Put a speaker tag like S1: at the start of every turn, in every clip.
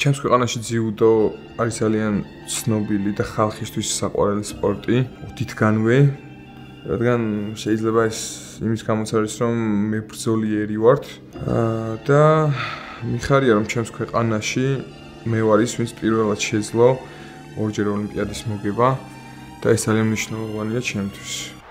S1: ჩემს ქვეყანაში ძიუდო არის ძალიან ცნობილი და ხალხისთვის საყვარელი სპორტი, თითქანვე, რადგან შეიძლება ეს იმის გამოც არის, რომ მე ბრძოლიერი ვარ და მიხარია, რომ ჩემს ქვეყანაში მე ვარ ის, ვინც პირველად შეძლო ორჯერ ოლიმპიადის მოგება და ეს ძალიან მნიშვნელოვანია ჩემთვის.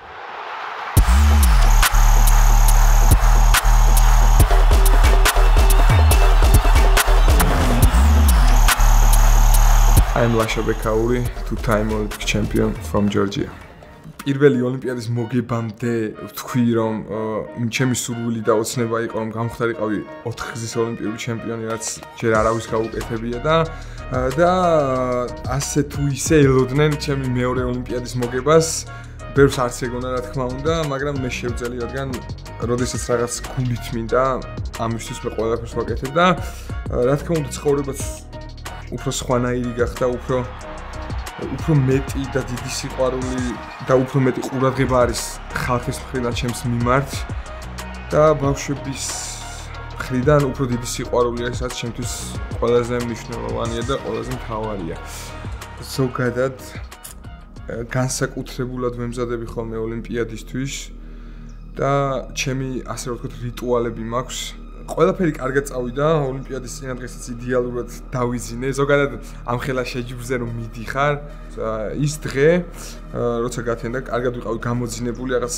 S1: I'm Lasha Bekauri, two-time Olympic champion from Georgia. პირველი ოლიმპიადის მოგებამდე ვთქვი, რომ ჩემი სურვილი და ოცნება იყო, რომ გამختارიყავი 4 გზის ოლიმპიური ჩემპიონი, რაც ჯერ არავის გაუკეთებია და ასე თუ ისე ელოდნენ ჩემი მეორე ოლიმპიადის მოგებას. ბევრს არც ეგონა რა თქმა უნდა, მაგრამ მე შევძელი, რადგან როდესაც რაღაც გულით მინდა, ამისთვის მე ყველაფერს ვაკეთებ და რა თქმა უნდა ცხოვრებაც უფრო სხვანაირი გახდა, უფრო მეტი და დიდი სიყვარული და უფრო მეტი ყურადღება არის ხალხის მხრიდან ჩემს მიმართ და ბავშვების მხრიდან უფრო დიდი სიყვარული არის, რაც ჩემთვის ყველაზე მნიშვნელოვანია და ყველაზე მთავარია. ზოგადად განსაკუთრებულად ვემზადები ხოლმე ოლიმპიადისთვის და ჩემი ასე რომ ვთქვათ რიტუალები მაქვს. ყველაფერი კარგად წავიდა, ოლიმპიადის წინადღესაც იდეალურად დავიძინე. ზოგადად ამხელა შეჯიბრზე რომ მიდიხარ, ის დღე, როცა გათენდა, კარგად ვიყავი გამოძინებული, რაღაც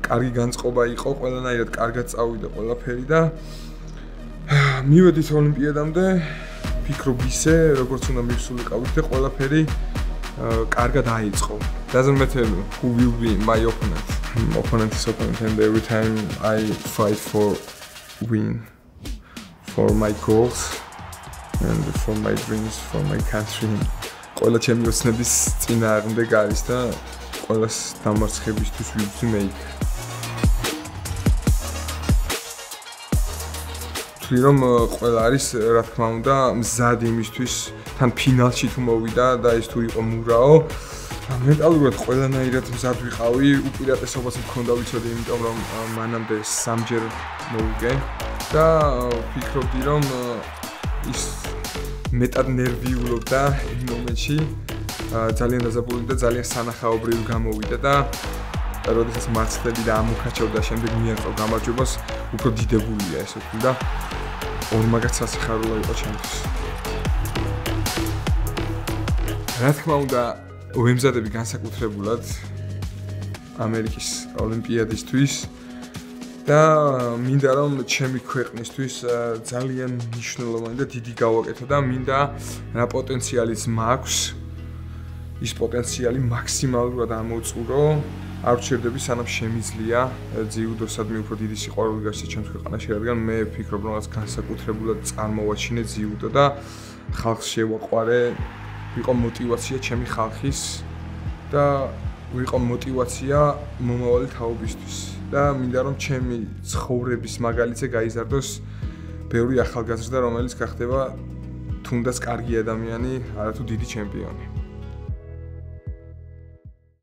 S1: კარგი განწყობა იყო, ყველანაირად კარგად წავიდა ყველაფერი და მივედით ოლიმპიადამდე, ვფიქრობ ისე, როგორც უნდა მივსულიყავით და ყველაფერი კარგად დაიწყო. Doesn't matter who will be my opponent. Opponent is opponent, and every time I fight for win for my goals and for my dreams, for my country. ყველა ჩემი ოცნების წინააღმდეგ არის და ყველას დამარცხებისთვის ვიბრძვი მე იქ. ვთვლი რომ ყველა არის რა თქმა უნდა მზად იმისთვის თან ფინალში თუ მოვიდა და ეს თუ იყო მურაო მენტალურად ყველანაირად მზად ვიყავი, უპირატესობას მქონდა ვიცოდი, იმიტომ რომ მანამდე 3-ჯერ მოვიგე და ვფიქრობდი რომ ის მეტად ნერვიულობდა იმ მომენტში, ძალიან დაზაბული და ძალიან სანახაობრივი გამოვიდა და როდესაც მარცხდები და ამოქაჩავდა შემდეგ მიაღწევ გამარჯვებას, უფრო დიდებულია ესე ვთქვი და ორმაგაც სასიხარულო იყო ჩემთვის. რა თქმა უნდა ვემზადები განსაკუთრებულად ამერიკის ოლიმპიადისთვის და მინდა რომ ჩემი ქვეყნისთვის ძალიან მნიშვნელოვანი და დიდი გავაკეთო და მინდა რა პოტენციალიც მაქვს ის პოტენციალი მაქსიმალურად ამოვწურო არ ვჩერდები სანამ შემიძლია ძიუდოსადმი უფრო დიდი სიყვარული გასცე ჩემს ქვეყანაში რადგან მე ვფიქრობ რომ რაღაც განსაკუთრებულად წარმოვაჩინე ძიუდო და ხალხს შევაყვარე ვიყო мотиваცია ჩემი ხალხის და ვიყო мотиваცია მომავალი თაობისთვის და მინდა რომ ჩემი ცხოვრების მაგალითზე გაიზარდოს ბევრი ახალგაზრდა რომელიც გახდება თუნდაც კარგი ადამიანი არათუ დიდი ჩემპიონი